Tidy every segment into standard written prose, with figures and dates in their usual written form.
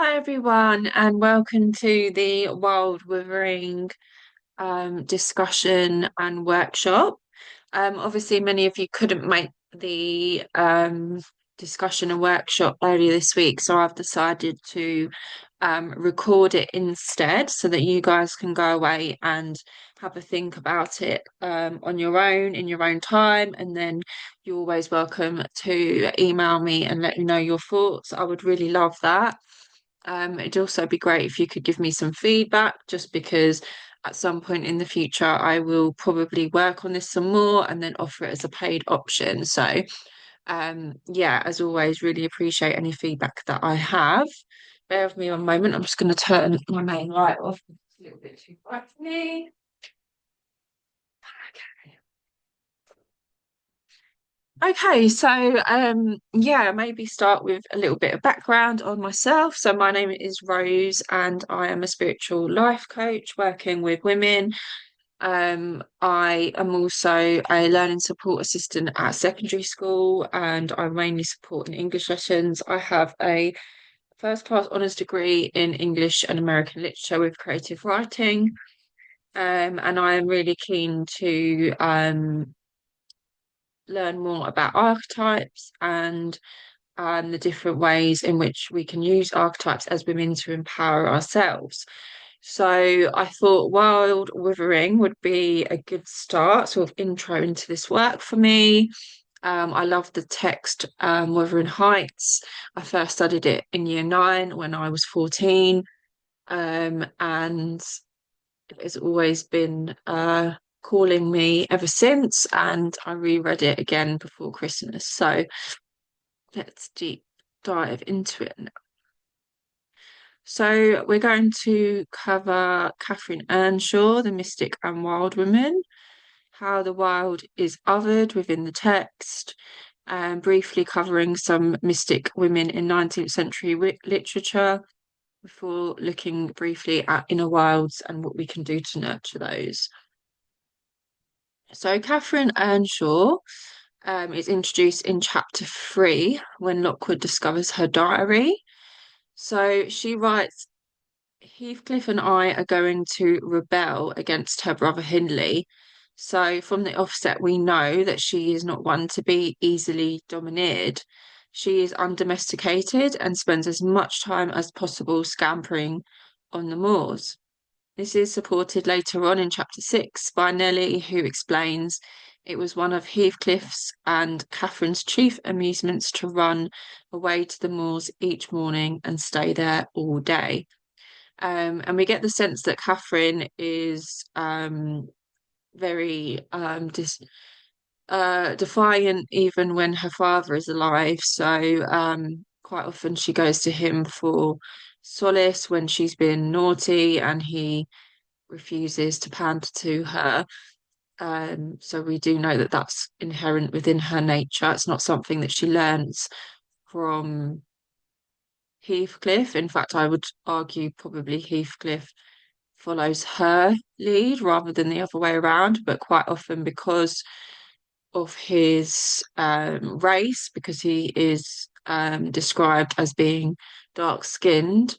Hi everyone, and welcome to the Wild Wuthering discussion and workshop. Obviously, many of you couldn't make the discussion and workshop earlier this week, so I've decided to record it instead so that you guys can go away and have a think about it on your own in your own time. And then you're always welcome to email me and let me know your thoughts. I would really love that. It'd also be great if you could give me some feedback, just because at some point in the future I will probably work on this some more and then offer it as a paid option. So, yeah, as always, really appreciate any feedback that I have. Bear with me one moment. I'm just going to turn my main light off. It's a little bit too bright for me. Okay. Okay, so yeah, maybe start with a little bit of background on myself. So my name is Rose and I am a spiritual life coach working with women. I am also a learning support assistant at secondary school and I mainly support in English lessons. I have a first class honours degree in English and American literature with creative writing. And I am really keen to learn more about archetypes and the different ways in which we can use archetypes as women to empower ourselves. So I thought Wild Wuthering would be a good start, sort of intro into this work for me. I love the text, Wuthering Heights. I first studied it in year 9 when I was 14, and it's always been calling me ever since. And I reread it again before Christmas. So let's deep dive into it now. So we're going to cover Katherine Earnshaw, the mystic and wild woman, how the wild is othered within the text, and briefly covering some mystic women in 19th century literature before looking briefly at inner wilds and what we can do to nurture those. So Katherine Earnshaw is introduced in chapter 3 when Lockwood discovers her diary. So she writes, Heathcliff and I are going to rebel against her brother Hindley. So from the offset, we know that she is not one to be easily domineered. She is undomesticated and spends as much time as possible scampering on the moors. This is supported later on in chapter 6 by Nellie, who explains it was one of Heathcliff's and Catherine's chief amusements to run away to the moors each morning and stay there all day. And we get the sense that Catherine is very defiant even when her father is alive. So quite often she goes to him for solace when she's been naughty and he refuses to pander to her. So we do know that that's inherent within her nature. It's not something that she learns from Heathcliff. In fact, I would argue probably Heathcliff follows her lead rather than the other way around, but quite often because of his race, because he is described as being dark-skinned,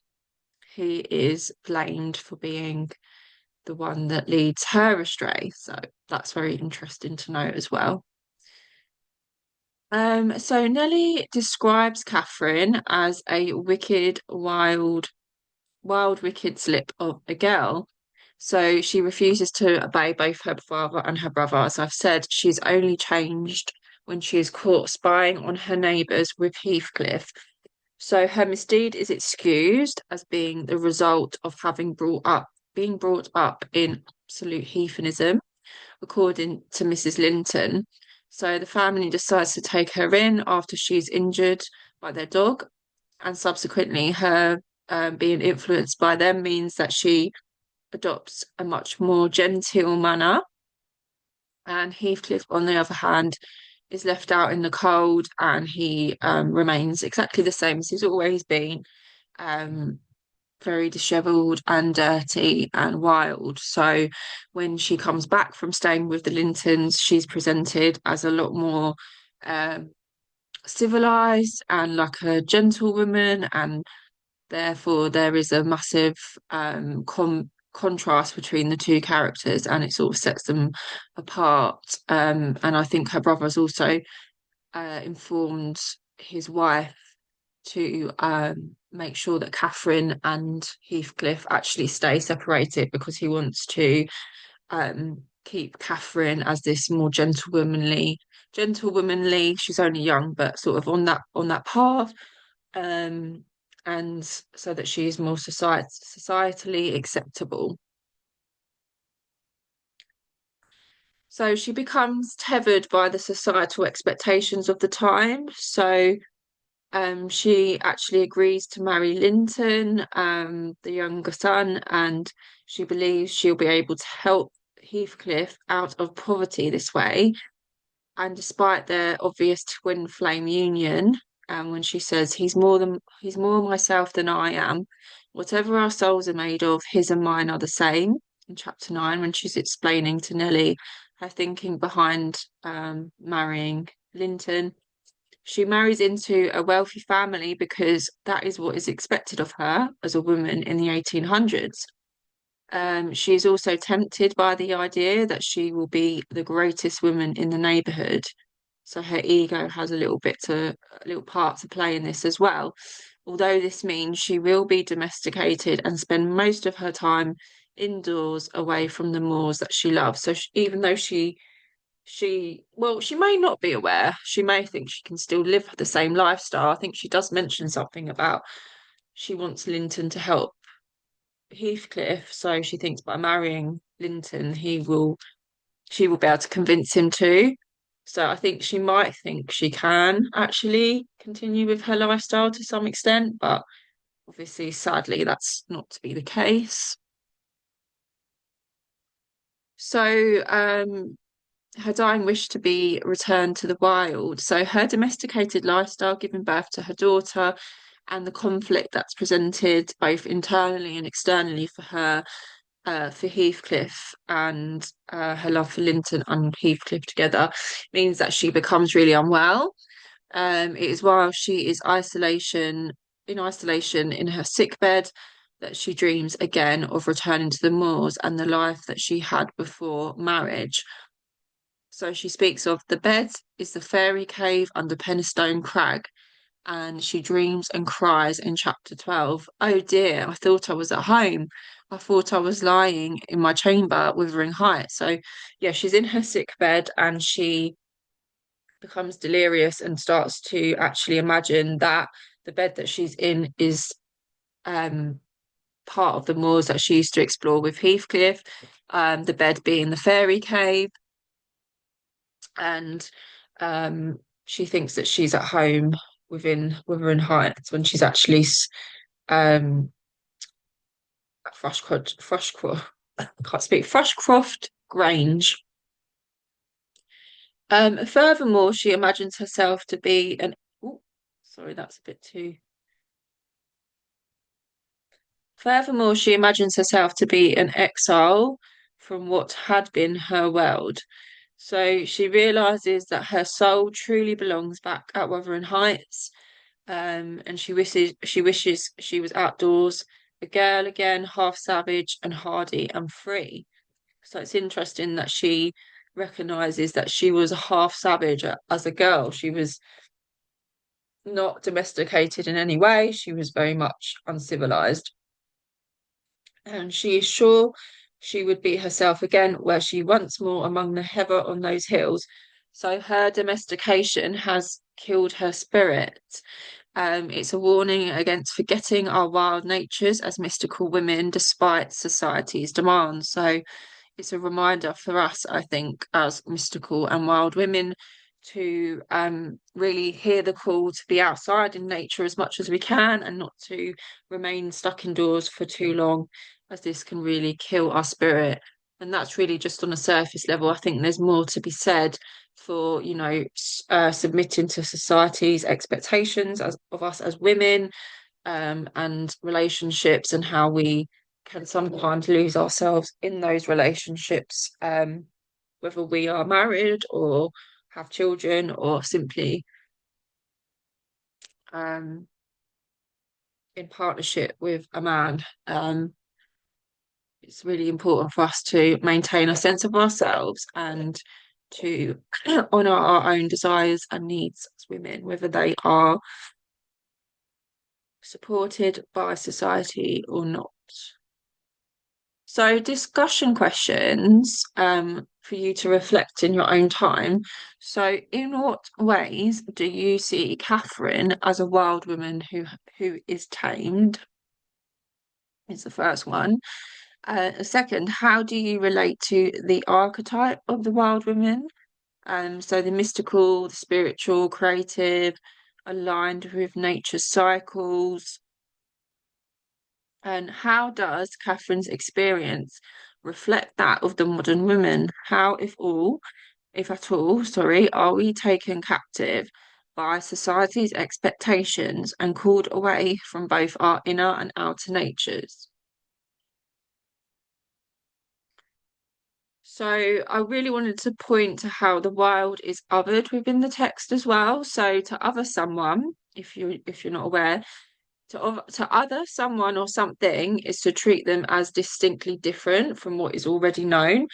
he is blamed for being the one that leads her astray. So that's very interesting to know as well. So Nellie describes Catherine as a wicked slip of a girl. So she refuses to obey both her father and her brother. As I've said, she's only changed when she is caught spying on her neighbours with Heathcliff. So her misdeed is excused as being the result of being brought up in absolute heathenism, according to Mrs. Linton. So the family decides to take her in after she's injured by their dog, and subsequently her being influenced by them means that she adopts a much more genteel manner. And Heathcliff, on the other hand, is left out in the cold and he remains exactly the same as he's always been, um, very dishevelled and dirty and wild. So when she comes back from staying with the Lintons, she's presented as a lot more um, civilized and like a gentlewoman and Therefore, there is a massive contrast between the two characters, and it sort of sets them apart. And I think her brother has also informed his wife to make sure that Catherine and Heathcliff actually stay separated because he wants to keep Catherine as this more gentlewomanly. She's only young, but sort of on that path, um, and so that she is more societally acceptable. So she becomes tethered by the societal expectations of the time. So she actually agrees to marry Linton, the younger son, and she believes she'll be able to help Heathcliff out of poverty this way. And despite their obvious twin flame union, when she says he's more myself than I am, whatever our souls are made of, his and mine are the same. In chapter 9, when she's explaining to Nellie her thinking behind marrying Linton, she marries into a wealthy family because that is what is expected of her as a woman in the 1800s. She is also tempted by the idea that she will be the greatest woman in the neighborhood. So her ego has a little part to play in this as well. Although this means she will be domesticated and spend most of her time indoors away from the moors that she loves. So even though she may not be aware, she may think she can still live the same lifestyle. I think she does mention something about she wants Linton to help Heathcliff, so she thinks by marrying Linton, she will be able to convince him to. So I think she might think she can actually continue with her lifestyle to some extent, but obviously, sadly, that's not to be the case. So, her dying wish to be returned to the wild. So her domesticated lifestyle, giving birth to her daughter, and the conflict that's presented both internally and externally for her, for Heathcliff, and her love for Linton and Heathcliff together, means that she becomes really unwell. It is while she is in isolation in her sick bed that she dreams again of returning to the moors and the life that she had before marriage. So she speaks of the bed is the fairy cave under Penistone Crag, and she dreams and cries in chapter 12. Oh dear, I thought I was at home. I thought I was lying in my chamber at Wuthering Heights. So yeah, she's in her sick bed and she becomes delirious and starts to actually imagine that the bed that she's in is um part of the moors that she used to explore with Heathcliff, the bed being the fairy cave, and she thinks that she's at home within Wuthering Heights when she's actually um at Frushcroft Grange. Furthermore, she imagines herself to be an oh, sorry, that's a bit too. Furthermore, she imagines herself to be an exile from what had been her world. So she realizes that her soul truly belongs back at Wuthering Heights, and she wishes she was outdoors, a girl again, half savage and hardy and free. So it's interesting that she recognizes that she was a half savage as a girl. She was not domesticated in any way. She was very much uncivilized. And she is sure she would be herself again were she once more among the heather on those hills. So her domestication has killed her spirit. It's a warning against forgetting our wild natures as mystical women despite society's demands. So it's a reminder for us, I think, as mystical and wild women to really hear the call to be outside in nature as much as we can and not to remain stuck indoors for too long, as this can really kill our spirit. And that's really just on a surface level. I think there's more to be said for, submitting to society's expectations of us as women, and relationships and how we can sometimes lose ourselves in those relationships, whether we are married or have children or simply um, in partnership with a man. It's really important for us to maintain a sense of ourselves and to honor our own desires and needs as women, whether they are supported by society or not. So, discussion questions for you to reflect in your own time. So, in what ways do you see Catherine as a wild woman who is tamed? Is the first one. Second, how do you relate to the archetype of the wild woman? So the mystical, the spiritual, creative, aligned with nature's cycles. And how does Catherine's experience reflect that of the modern woman? How, if at all, sorry, are we taken captive by society's expectations and called away from both our inner and outer natures? So I really wanted to point to how the wild is othered within the text as well. So to other someone, if you're not aware, to other someone or something is to treat them as distinctly different from what is already known.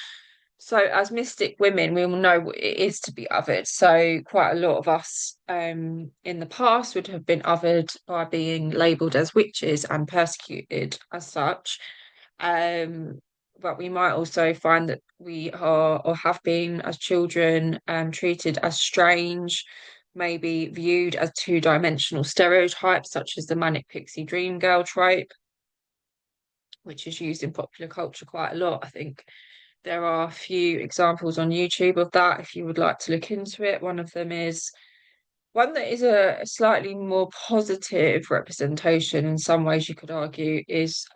So as mystic women, we will know what it is to be othered. So quite a lot of us in the past would have been othered by being labelled as witches and persecuted as such. Um, but we might also find that we are or have been as children treated as strange, maybe viewed as two-dimensional stereotypes, such as the manic pixie dream girl trope, which is used in popular culture quite a lot. I think there are a few examples on YouTube of that if you would like to look into it. One of them is one that is a slightly more positive representation in some ways, you could argue, is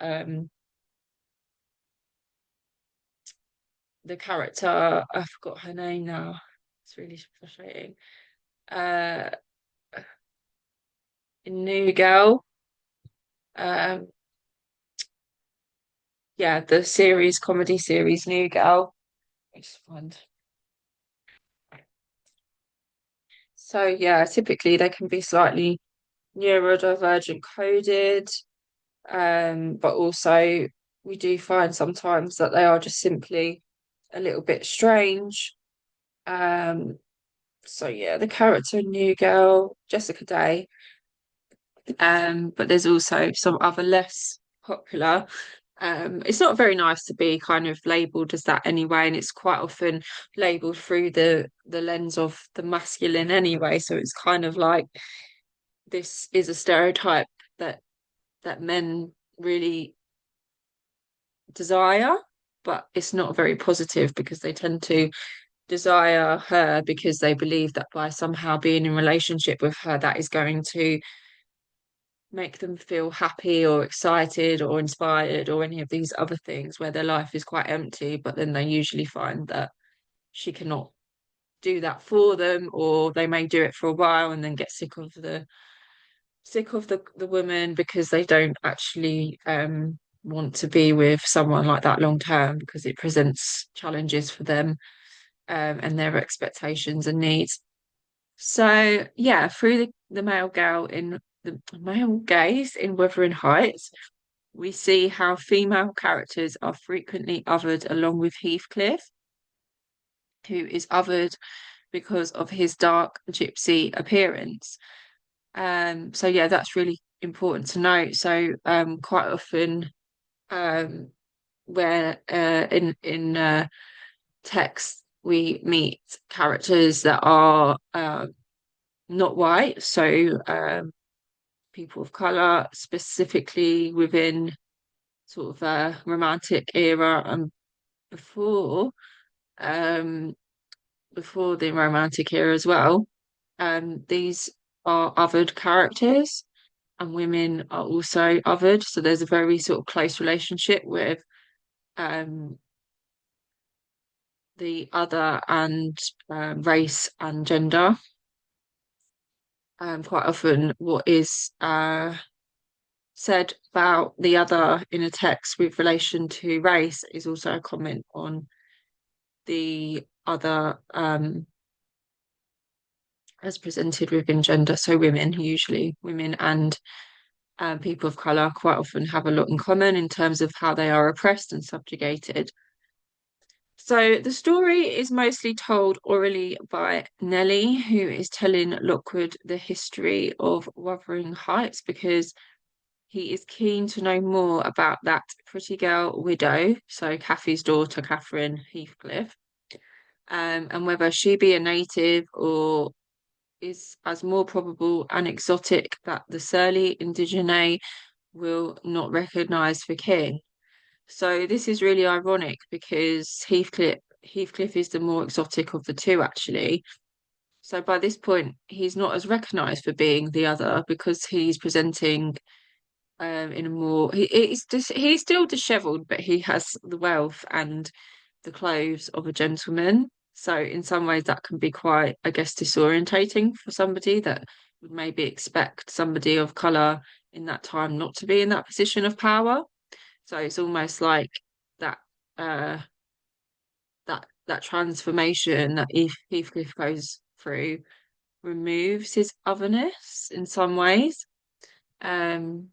the character, I forgot her name now. It's really frustrating. Uh, New Girl. Um, yeah, the series, comedy series, New Girl. Just find. So yeah, typically they can be slightly neurodivergent coded, but also we do find sometimes that they are just simply a little bit strange. Um, so yeah, the character in New Girl, Jessica Day. But there's also some other less popular. It's not very nice to be kind of labelled as that anyway, and it's quite often labelled through the lens of the masculine anyway. So it's kind of like this is a stereotype that men really desire, but it's not very positive because they tend to desire her because they believe that by somehow being in relationship with her, that is going to make them feel happy or excited or inspired or any of these other things where their life is quite empty, but then they usually find that she cannot do that for them, or they may do it for a while and then get sick of the woman because they don't actually want to be with someone like that long term because it presents challenges for them and their expectations and needs. So yeah, through the male girl in the male gaze in Wuthering Heights, we see how female characters are frequently othered along with Heathcliff, who is othered because of his dark gypsy appearance. So yeah, that's really important to note. So quite often um, where in text we meet characters that are not white, so people of color, specifically within sort of a romantic era and before um before the romantic era as well. These are othered characters and women are also othered. So there's a very sort of close relationship with um the other and race and gender. Quite often what is said about the other in a text with relation to race is also a comment on the other as presented within gender. So women, usually women and People of colour quite often have a lot in common in terms of how they are oppressed and subjugated. So the story is mostly told orally by Nellie, who is telling Lockwood the history of Wuthering Heights because he is keen to know more about that pretty girl widow, so Kathy's daughter, Catherine Heathcliff, and whether she be a native or is as more probable an exotic that the surly indigene will not recognise for king. So this is really ironic because Heathcliff is the more exotic of the two, actually. So by this point, he's not as recognised for being the other because he's presenting in a more he's still dishevelled, but he has the wealth and the clothes of a gentleman. So in some ways that can be quite, I guess, disorientating for somebody that would maybe expect somebody of colour in that time not to be in that position of power. So it's almost like that uh that transformation that Heathcliff goes through removes his otherness in some ways. Um,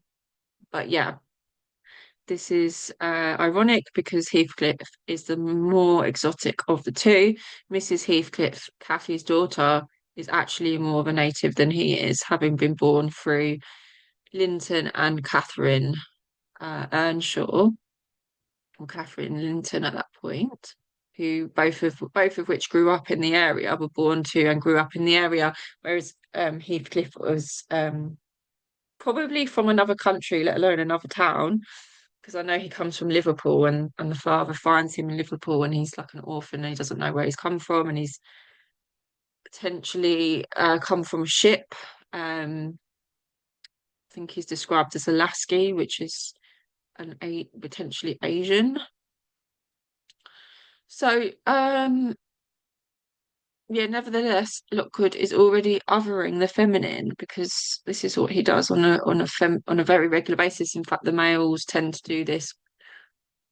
but yeah, this is ironic because Heathcliff is the more exotic of the two. Mrs. Heathcliff, Kathy's daughter, is actually more of a native than he is, having been born through Linton and Katherine Earnshaw, or Catherine Linton at that point, who both of which grew up in the area, were born to and grew up in the area, whereas Heathcliff was probably from another country, let alone another town, because I know he comes from Liverpool and the father finds him in Liverpool and he's like an orphan and he doesn't know where he's come from and he's potentially come from a ship. I think he's described as a lasky, which is potentially Asian. So, yeah, nevertheless, Lockwood is already othering the feminine because this is what he does on a very regular basis. In fact, the males tend to do this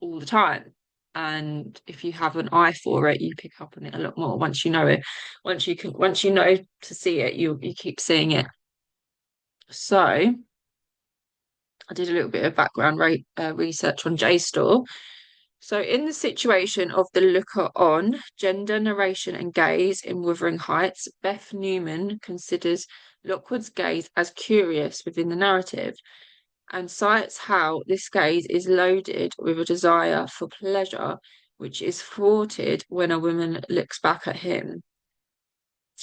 all the time. And if you have an eye for it, you pick up on it a lot more. Once you know it, once you know to see it, you keep seeing it. So I did a little bit of background research on JSTOR. So, in the situation of the looker on, gender, narration, and gaze in Wuthering Heights, Beth Newman considers Lockwood's gaze as curious within the narrative and cites how this gaze is loaded with a desire for pleasure, which is thwarted when a woman looks back at him.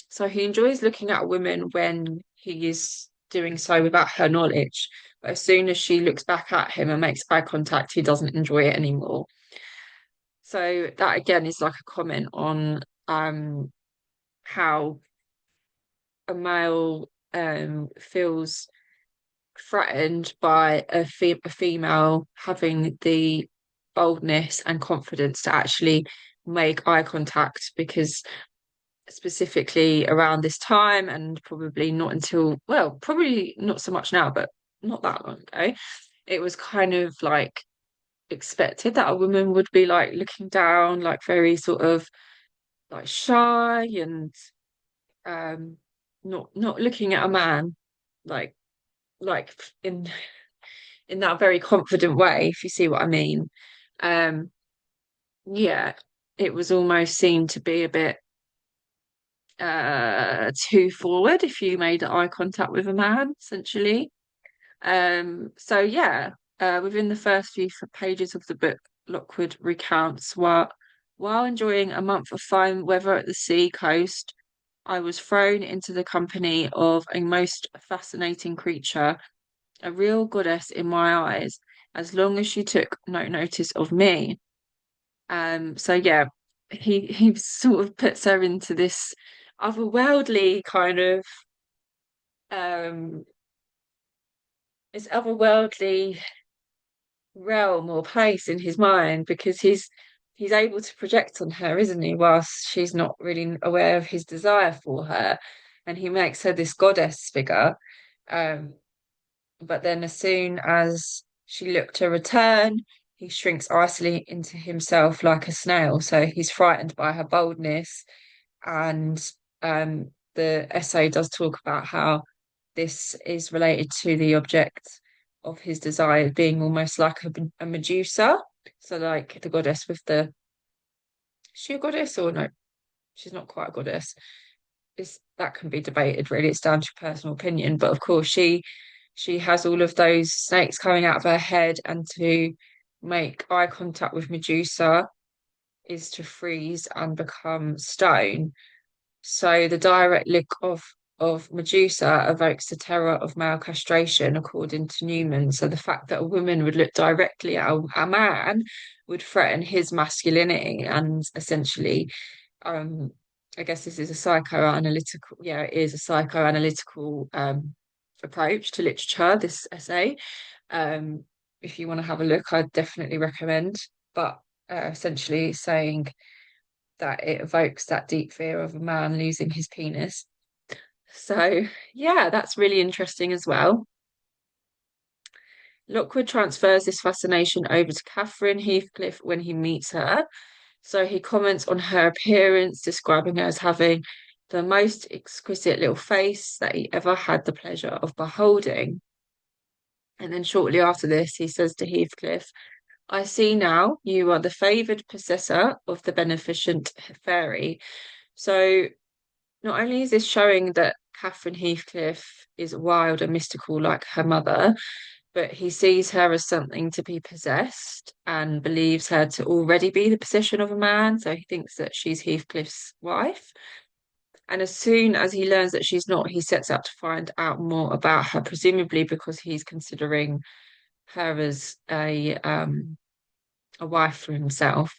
So, he enjoys looking at a woman when he is doing so without her knowledge. But as soon as she looks back at him and makes eye contact, he doesn't enjoy it anymore. So that again is like a comment on how a male feels threatened by a female having the boldness and confidence to actually make eye contact because specifically around this time and probably not until, well, probably not so much now, but not that long ago, it was kind of like expected that a woman would be like looking down, like very sort of like shy and um not looking at a man like like in in that very confident way, if you see what I mean. Um yeah, it was almost seen to be a bit too forward if you made eye contact with a man, essentially. So yeah, within the first few pages of the book, Lockwood recounts while enjoying a month of fine weather at the sea coast, I was thrown into the company of a most fascinating creature, a real goddess in my eyes, as long as she took no notice of me. So yeah, he sort of puts her into this otherworldly kind of um this otherworldly realm or place in his mind because he's able to project on her, isn't he, whilst she's not really aware of his desire for her, and he makes her this goddess figure. Um, but then as soon as she looked to return, he shrinks icily into himself like a snail. So he's frightened by her boldness, and the essay does talk about how this is related to the object of his desire being almost like a Medusa. So like the goddess with the, is she a goddess or no? She's not quite a goddess. It's that can be debated really. It's down to personal opinion. But of course she has all of those snakes coming out of her head, and to make eye contact with Medusa is to freeze and become stone. So the direct look of Medusa evokes the terror of male castration, according to Newman. So the fact that a woman would look directly at a man would threaten his masculinity, and essentially, um, I guess this is a psychoanalytical, yeah, it is a psychoanalytical approach to literature, this essay. Um, if you want to have a look, I'd definitely recommend. But essentially saying that it evokes that deep fear of a man losing his penis. So, yeah, that's really interesting as well. Lockwood transfers this fascination over to Catherine Heathcliff when he meets her. So he comments on her appearance, describing her as having the most exquisite little face that he ever had the pleasure of beholding. And then shortly after this, he says to Heathcliff, I see now you are the favoured possessor of the beneficent fairy. So not only is this showing that Catherine Heathcliff is wild and mystical like her mother, but he sees her as something to be possessed and believes her to already be the possession of a man. So he thinks that she's Heathcliff's wife. And as soon as he learns that she's not, he sets out to find out more about her, presumably because he's considering her as a wife for himself.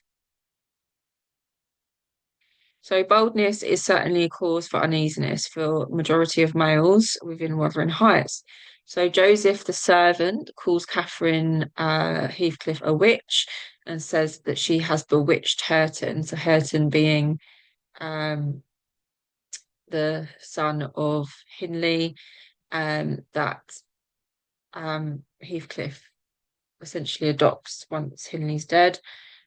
So boldness is certainly a cause for uneasiness for majority of males within Wuthering Heights. So Joseph, the servant, calls Catherine Heathcliff a witch and says that she has bewitched Hareton. So Hareton being um, the son of Hindley, that Heathcliff essentially adopts once Hindley's dead.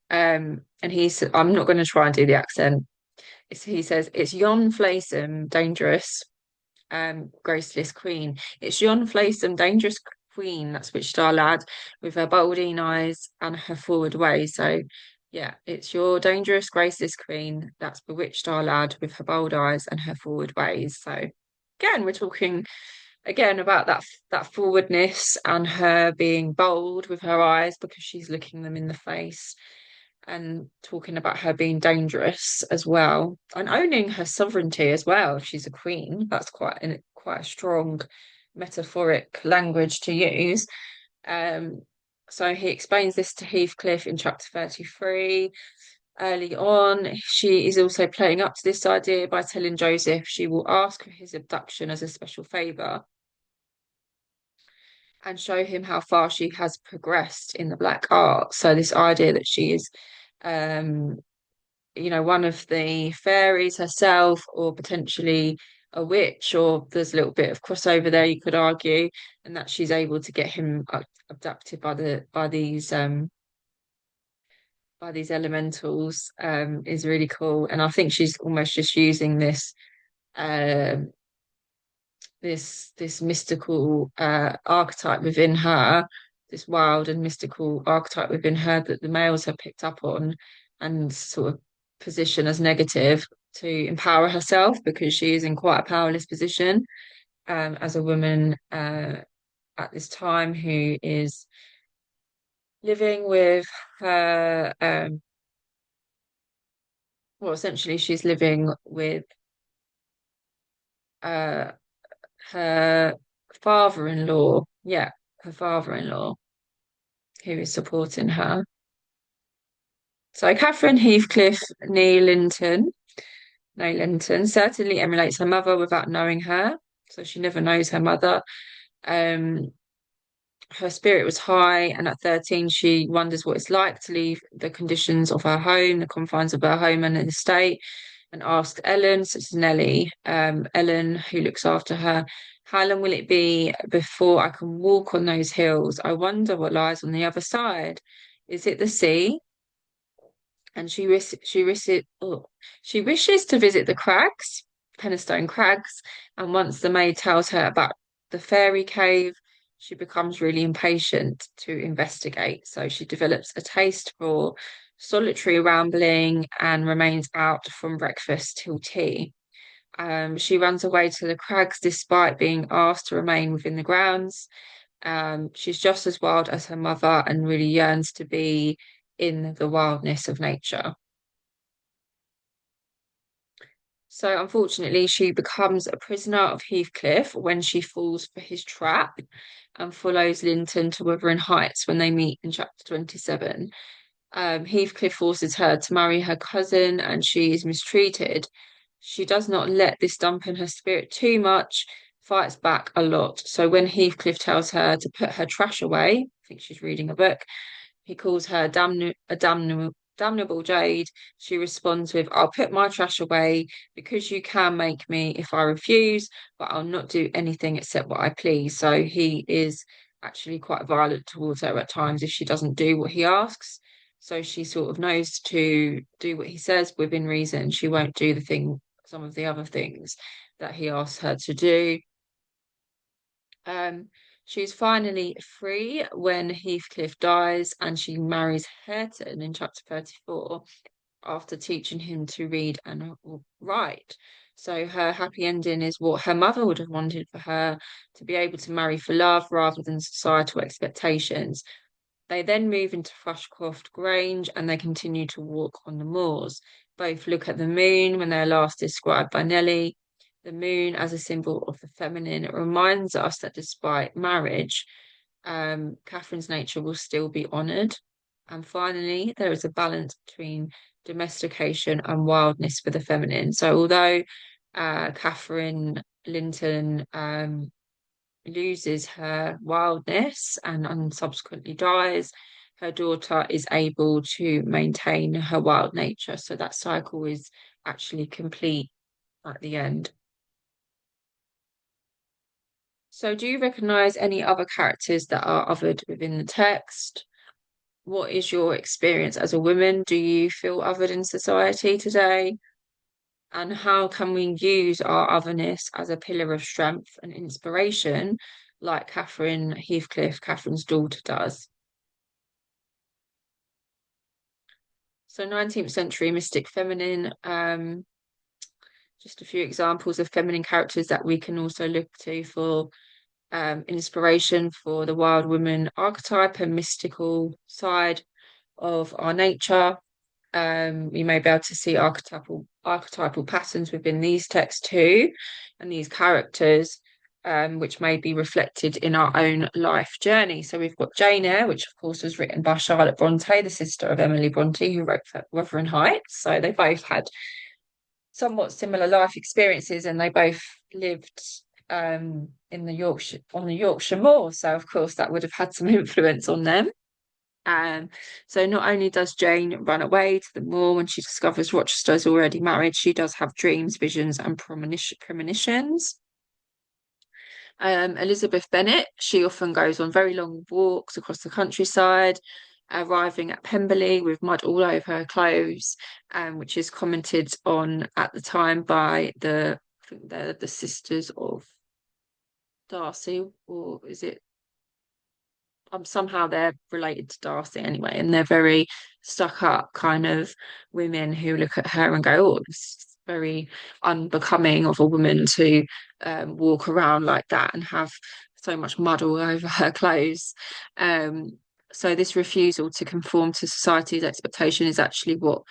And I'm not going to try and do the accent. He says, it's yon flaysome, dangerous, graceless queen. It's yon flaysome, dangerous queen, that's witched our lad, with her bolding eyes and her forward ways. So, yeah, it's your dangerous, graceless queen that's bewitched our lad with her bold eyes and her forward ways. So, again, we're talking again about that forwardness and her being bold with her eyes because she's looking them in the face, and talking about her being dangerous as well, and owning her sovereignty as well. If she's a queen, that's quite a strong metaphoric language to use. Um, so he explains this to Heathcliff in chapter 33. Early on, she is also playing up to this idea by telling Joseph she will ask for his abduction as a special favour and show him how far she has progressed in the black art. So this idea that she is um one of the fairies herself, or potentially a witch, or there's a little bit of crossover there, you could argue, and that she's able to get him abducted by these elementals is really cool. And I think she's almost just using um this mystical archetype within her, this wild and mystical archetype within her that the males have picked up on and sort of position as negative, to empower herself, because she is in quite a powerless position as a woman at this time, who is living with her well, essentially she's living with uh her father-in-law. Yeah, her father-in-law, who is supporting her. So Catherine Heathcliff Linton certainly emulates her mother without knowing her. So she never knows her mother. Um, her spirit was high, and at 13, she wonders what it's like to leave the conditions of her home, the confines of her home and estate, and asks Ellen, such as Nellie, Ellen, who looks after her, how long will it be before I can walk on those hills? I wonder what lies on the other side. Is it the sea? And she wishes to visit the crags, Penistone Crags, and once the maid tells her about the fairy cave, she becomes really impatient to investigate. So she develops a taste for solitary rambling and remains out from breakfast till tea. She runs away to the crags despite being asked to remain within the grounds. She's just as wild as her mother and really yearns to be in the wildness of nature. So, unfortunately, she becomes a prisoner of Heathcliff when she falls for his trap and follows Linton to Wuthering Heights when they meet in chapter 27. Heathcliff forces her to marry her cousin and she is mistreated. She does not let this dampen her spirit too much, fights back a lot. So when Heathcliff tells her to put her trash away, I think she's reading a book, he calls her damnable jade. She responds with, I'll put my trash away because you can make me if I refuse, but I'll not do anything except what I please. So he is actually quite violent towards her at times if she doesn't do what he asks. So she sort of knows to do what he says within reason. She won't do some of the other things that he asks her to do. Um, she's finally free when Heathcliff dies and she marries Hareton in chapter 34 after teaching him to read and write. So her happy ending is what her mother would have wanted for her to be able to marry for love rather than societal expectations. They then move into Thrushcroft Grange and they continue to walk on the moors. Both look at the moon when they're last described by Nellie. The moon as a symbol of the feminine. It reminds us that despite marriage, Catherine's nature will still be honoured. And finally, there is a balance between domestication and wildness for the feminine. So although Catherine Linton loses her wildness and subsequently dies, her daughter is able to maintain her wild nature. So that cycle is actually complete at the end. So, do you recognize any other characters that are othered within the text? What is your experience as a woman? Do you feel othered in society today? And how can we use our otherness as a pillar of strength and inspiration, like Catherine Heathcliff, Catherine's daughter, does? So, 19th century mystic feminine, just a few examples of feminine characters that we can also look to for inspiration for the wild woman archetype and mystical side of our nature. You may be able to see archetypal patterns within these texts too, and these characters, which may be reflected in our own life journey. So we've got Jane Eyre, which of course was written by Charlotte Bronte, the sister of Emily Bronte, who wrote for Wuthering Heights. So they both had somewhat similar life experiences, and they both lived in the Yorkshire on the Yorkshire moor. So of course that would have had some influence on them. So not only does Jane run away to the moor when she discovers Rochester is already married, she does have dreams, visions, and premonitions. Elizabeth Bennet, she often goes on very long walks across the countryside, arriving at Pemberley with mud all over her clothes, which is commented on at the time by I think they're the sisters of Darcy, or is it somehow they're related to Darcy anyway, and they're very stuck up kind of women who look at her and go, "Oh, it's very unbecoming of a woman to walk around like that and have so much mud all over her clothes." So this refusal to conform to society's expectation is actually what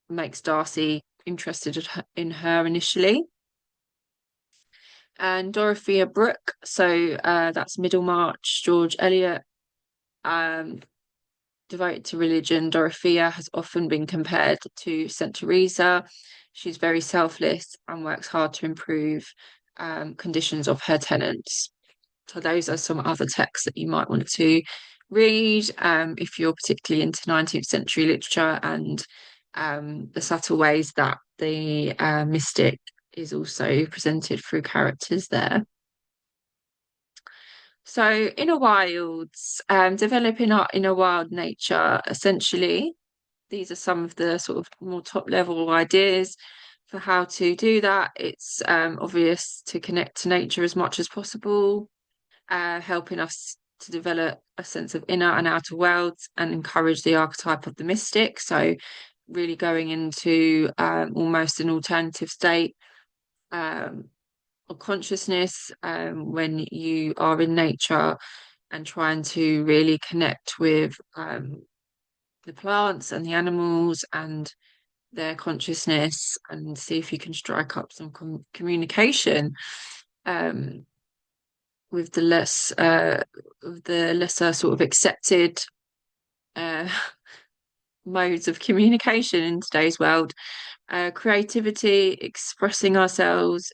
makes Darcy interested in her initially. And Dorothea Brooke, so that's Middlemarch, George Eliot, um, devoted to religion. Dorothea has often been compared to St. Teresa. She's very selfless and works hard to improve conditions of her tenants. So those are some other texts that you might want to read if you're particularly into 19th century literature and the subtle ways that the mystic is also presented through characters there. So inner wilds, developing our inner wild nature, essentially, these are some of the sort of more top level ideas for how to do that. It's obvious to connect to nature as much as possible, helping us to develop a sense of inner and outer worlds and encourage the archetype of the mystic. So, really going into almost an alternative state um, of consciousness when you are in nature and trying to really connect with the plants and the animals and their consciousness and see if you can strike up some communication um, with the lesser sort of accepted uh, modes of communication in today's world. Creativity, expressing ourselves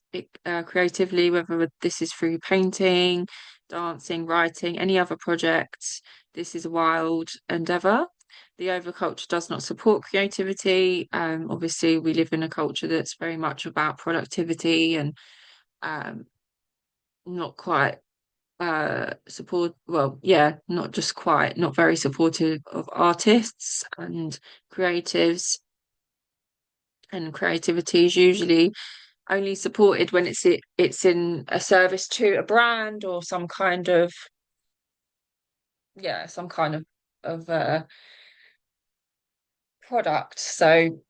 creatively, whether this is through painting, dancing, writing, any other projects. This is a wild endeavor. The overculture does not support creativity. Obviously, we live in a culture that's very much about productivity and um, not quite not just quite, not very supportive of artists and creatives. And creativity is usually only supported when it's in a service to a brand or some kind of product. So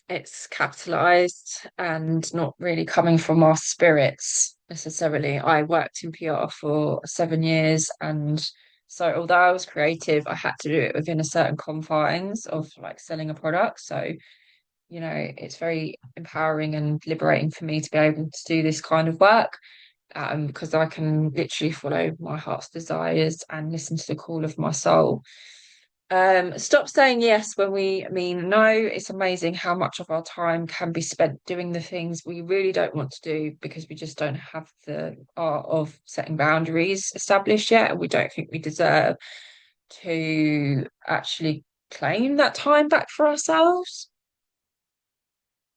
it's capitalized and not really coming from our spirits necessarily. I worked in PR for 7 years, and so although I was creative, I had to do it within a certain confines of like selling a product. So, it's very empowering and liberating for me to be able to do this kind of work. Because I can literally follow my heart's desires and listen to the call of my soul. Stop saying yes when we mean no. It's amazing how much of our time can be spent doing the things we really don't want to do because we just don't have the art of setting boundaries established yet, and we don't think we deserve to actually claim that time back for ourselves.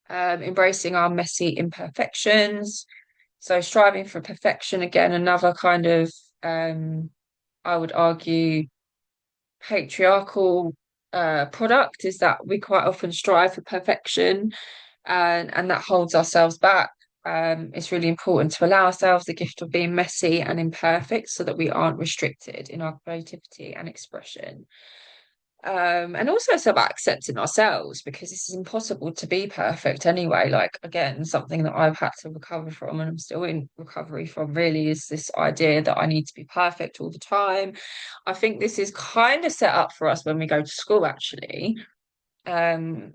Embracing our messy imperfections. So striving for perfection, again, another kind of, I would argue, patriarchal product is that we quite often strive for perfection and that holds ourselves back. It's really important to allow ourselves the gift of being messy and imperfect so that we aren't restricted in our creativity and expression. And also it's about accepting ourselves because it's impossible to be perfect anyway. Like again, something that I've had to recover from and I'm still in recovery from really is this idea that I need to be perfect all the time. I think this is kind of set up for us when we go to school actually. Um,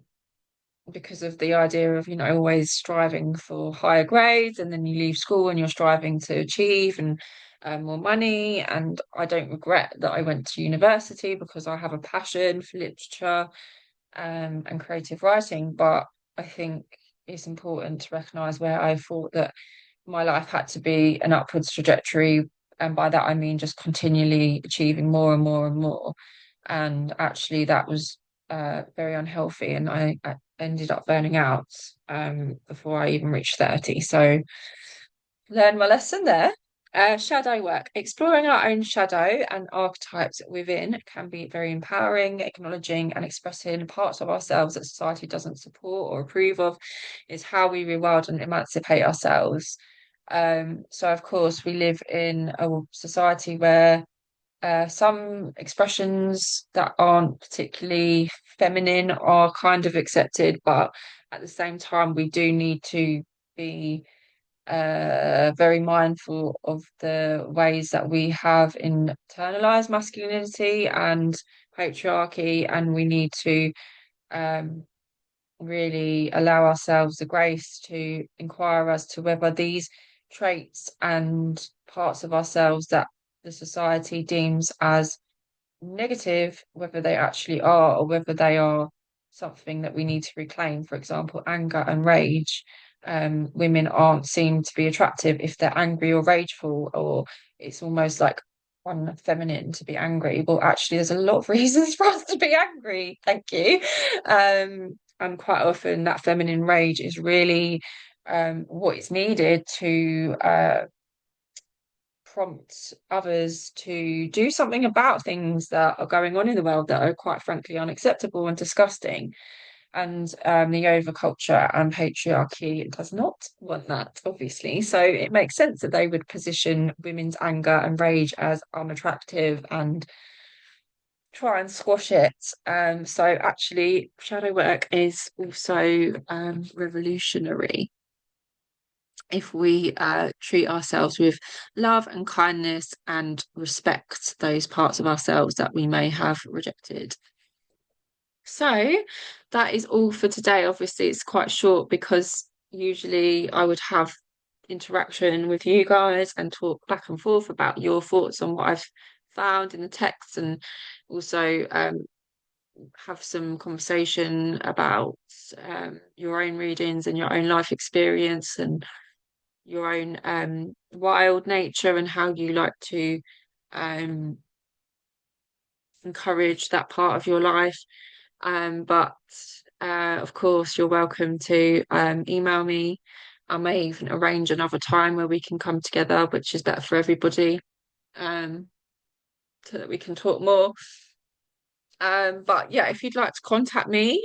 because of the idea of, always striving for higher grades, and then you leave school and you're striving to achieve and more money. And I don't regret that I went to university because I have a passion for literature and creative writing. But I think it's important to recognize where I thought that my life had to be an upwards trajectory. And by that, I mean just continually achieving more and more and more. And actually, that was very unhealthy. And I ended up burning out before I even reached 30. So, learn my lesson there. Shadow work. Exploring our own shadow and archetypes within can be very empowering. Acknowledging and expressing parts of ourselves that society doesn't support or approve of is how we rewild and emancipate ourselves. So, of course, we live in a society where some expressions that aren't particularly feminine are kind of accepted, but at the same time, we do need to be very mindful of the ways that we have internalized masculinity and patriarchy, and we need to um, really allow ourselves the grace to inquire as to whether these traits and parts of ourselves that the society deems as negative, whether they actually are or whether they are something that we need to reclaim. For example, anger and rage. Women aren't seen to be attractive if they're angry or rageful, or it's almost like feminine to be angry. Well, actually, there's a lot of reasons for us to be angry. Thank you. And quite often that feminine rage is really what is needed to prompt others to do something about things that are going on in the world that are quite frankly unacceptable and disgusting. And the overculture and patriarchy does not want that, obviously. So it makes sense that they would position women's anger and rage as unattractive and try and squash it. So actually, shadow work is also revolutionary if we treat ourselves with love and kindness and respect those parts of ourselves that we may have rejected. So that is all for today. Obviously, it's quite short because usually I would have interaction with you guys and talk back and forth about your thoughts on what I've found in the text, and also have some conversation about your own readings and your own life experience and your own wild nature and how you like to um, encourage that part of your life. But of course, you're welcome to email me. I may even arrange another time where we can come together, which is better for everybody, um, so that we can talk more. But yeah, if you'd like to contact me,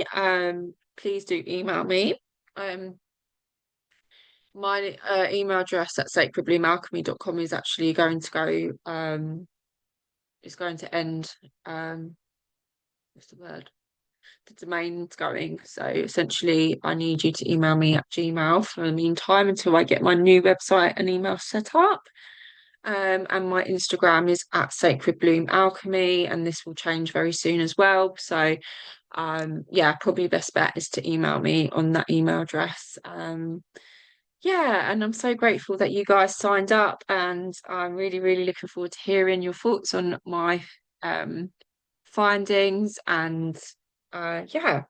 please do email me. Um, my email address at sacredbluemalchemy.com is actually going to go, is going to end, what's the word? The domain's going. So essentially, I need you to email me at Gmail for the meantime until I get my new website and email set up. And my Instagram is at Sacred Bloom Alchemy, and this will change very soon as well. So, yeah, probably best bet is to email me on that email address. Yeah, and I'm so grateful that you guys signed up, and I'm really, really looking forward to hearing your thoughts on my findings. And yeah,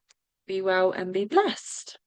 be well and be blessed.